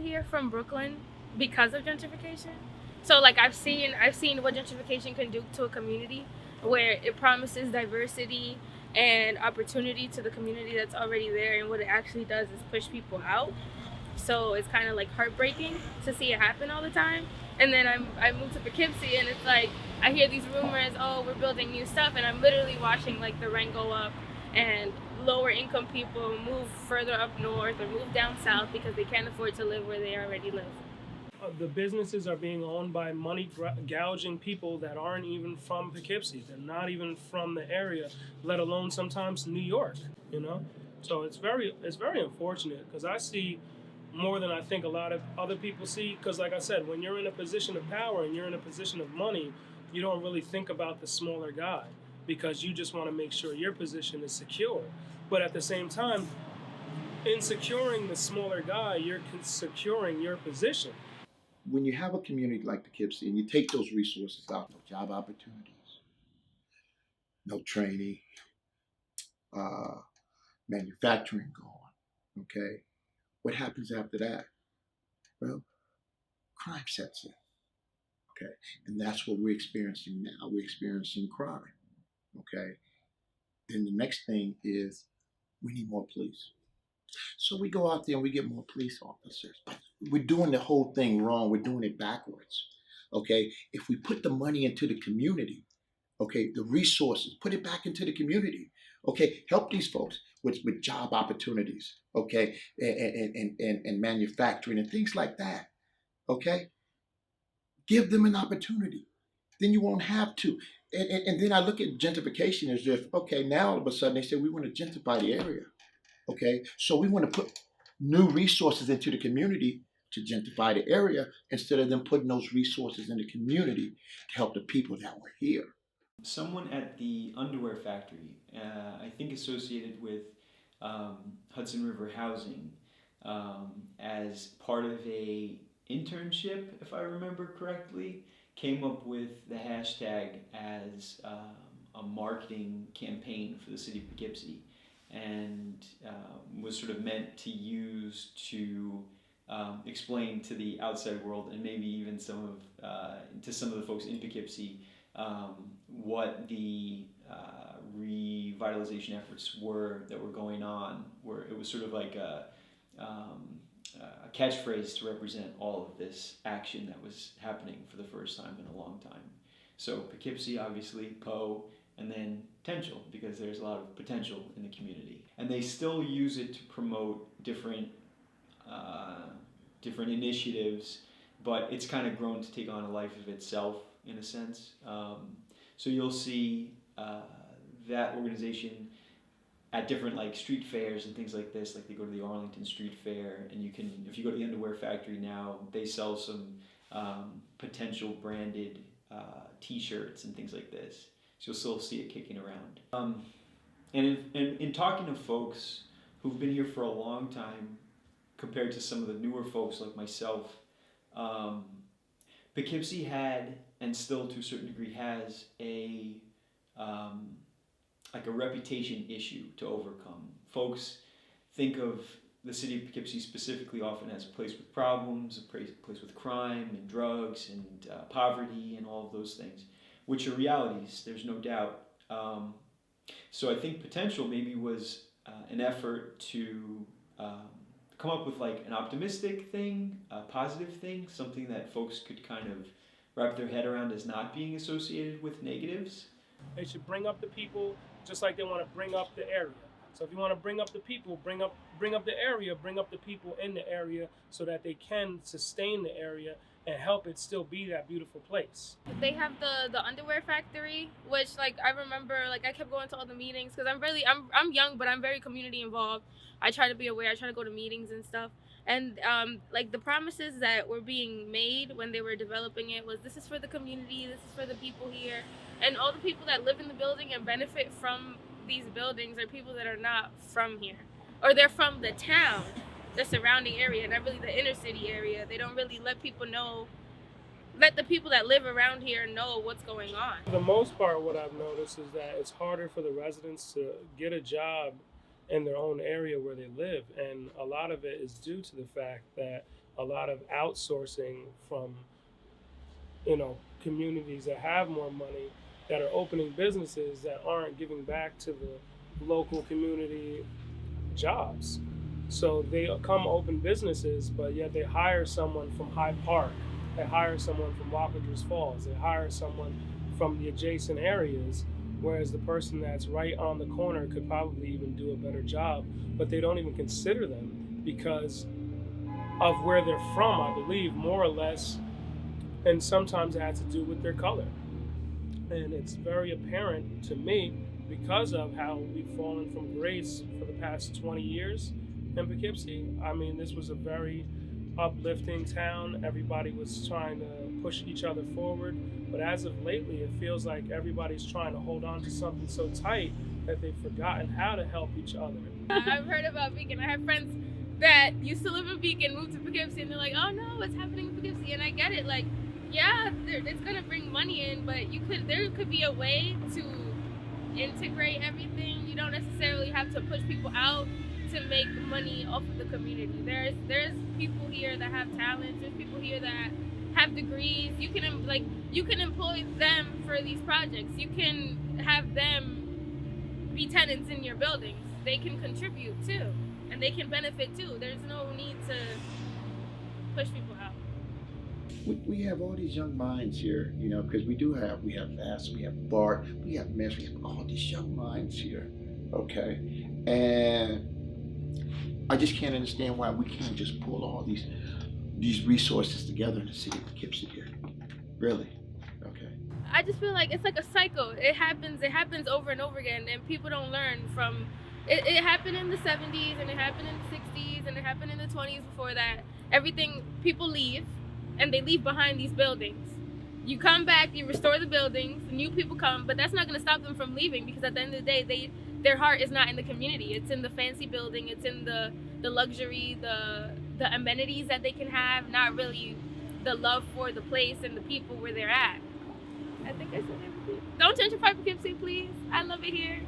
here from Brooklyn because of gentrification. So like I've seen what gentrification can do to a community where it promises diversity and opportunity to the community that's already there, and what it actually does is push people out. So it's kind of like heartbreaking to see it happen all the time. And then I moved to Poughkeepsie, and it's like I hear these rumors, oh, we're building new stuff, and I'm literally watching like the rent go up, and lower income people move further up north or move down south because they can't afford to live where they already live. The businesses are being owned by money gouging people that aren't even from Poughkeepsie. They're not even from the area, let alone sometimes New York. You know, so it's very unfortunate because I see more than I think a lot of other people see. Because like I said, when you're in a position of power and you're in a position of money, you don't really think about the smaller guy because you just want to make sure your position is secure. But at the same time, in securing the smaller guy, you're securing your position. When you have a community like Poughkeepsie and you take those resources out, no job opportunities, no training, uh, manufacturing going, okay, what happens after that? Well, crime sets in, okay, and that's what we're experiencing now. We're experiencing crime, okay. Then the next thing is we need more police. So we go out there and we get more police officers. But we're doing the whole thing wrong. We're doing it backwards. Okay. If we put the money into the community, okay, the resources, put it back into the community. Okay, help these folks with job opportunities, okay, and manufacturing and things like that. Okay. Give them an opportunity. Then you won't have to. And then I look at gentrification as if, okay, now all of a sudden they say we want to gentrify the area. Okay, so we want to put new resources into the community to gentrify the area instead of them putting those resources in the community to help the people that were here. Someone at the underwear factory, I think associated with Hudson River Housing, as part of a internship, if I remember correctly, came up with the hashtag as a marketing campaign for the city of Poughkeepsie, and was sort of meant to use to explain to the outside world and maybe even to some of the folks in Poughkeepsie what the revitalization efforts were that were going on. Where it was sort of like a catchphrase to represent all of this action that was happening for the first time in a long time. So Poughkeepsie, obviously, Poe, and then Poughtential, because there's a lot of potential in the community. And they still use it to promote different initiatives, but it's kind of grown to take on a life of itself in a sense. So you'll see that organization at different like street fairs and things like this. Like they go to the Arlington Street Fair, and if you go to the Underwear Factory now, they sell some Poughtential branded T-shirts and things like this. So you'll still see it kicking around. And in talking to folks who've been here for a long time, compared to some of the newer folks like myself, Poughkeepsie had, and still to a certain degree has, a reputation issue to overcome. Folks think of the city of Poughkeepsie specifically often as a place with problems, a place with crime and drugs and poverty and all of those things, which are realities, there's no doubt. So I think Poughtential maybe was an effort to come up with like an optimistic thing, a positive thing, something that folks could kind of wrap their head around as not being associated with negatives. They should bring up the people just like they want to bring up the area. So if you want to bring up the people, bring up the area, bring up the people in the area so that they can sustain the area and help it still be that beautiful place. They have the underwear factory, which like I remember, like I kept going to all the meetings because I'm young, but I'm very community involved. I try to be aware. I try to go to meetings and stuff. And like the promises that were being made when they were developing it was, this is for the community, this is for the people here, and all the people that live in the building and benefit from these buildings are people that are not from here, or they're from the town, the surrounding area, not really the inner city area. They don't really let the people that live around here know what's going on. For the most part, what I've noticed is that it's harder for the residents to get a job in their own area where they live, and a lot of it is due to the fact that a lot of outsourcing from communities that have more money that are opening businesses that aren't giving back to the local community jobs. So they come open businesses, but yet they hire someone from Hyde Park, they hire someone from Wappingers Falls, they hire someone from the adjacent areas, whereas the person that's right on the corner could probably even do a better job, but they don't even consider them because of where they're from, I believe, more or less, and sometimes it has to do with their color. And it's very apparent to me because of how we've fallen from grace for the past 20 years in Poughkeepsie. I mean, this was a very uplifting town. Everybody was trying to push each other forward. But as of lately, it feels like everybody's trying to hold on to something so tight that they've forgotten how to help each other. I've heard about Beacon. I have friends that used to live in Beacon, moved to Poughkeepsie, and they're like, "Oh no, what's happening in Poughkeepsie?" And I get it. Like, yeah, it's gonna bring money in, but there could be a way to integrate everything. You don't necessarily have to push people out to make money off of the community. There's people here that have talents. There's people here that have degrees. You can employ them for these projects. You can have them be tenants in your buildings. They can contribute too, and they can benefit too. There's no need to push people out. We have all these young minds here, because we have Vass, we have Bart, we have Mesh, we have all these young minds here, okay? And I just can't understand why we can't just pull all these resources together in the city of Poughkeepsie here. Really, okay? I just feel like it's like a cycle. It happens over and over again, and people don't learn from it. It happened in the 70s, and it happened in the 60s, and it happened in the 20s before that. People leave, and they leave behind these buildings. You come back, you restore the buildings, new people come, but that's not going to stop them from leaving, because at the end of the day, their heart is not in the community. It's in the fancy building, it's in the luxury, the amenities that they can have, not really the love for the place and the people where they're at. I think I said everything. Don't gentrify Poughkeepsie, please. I love it here.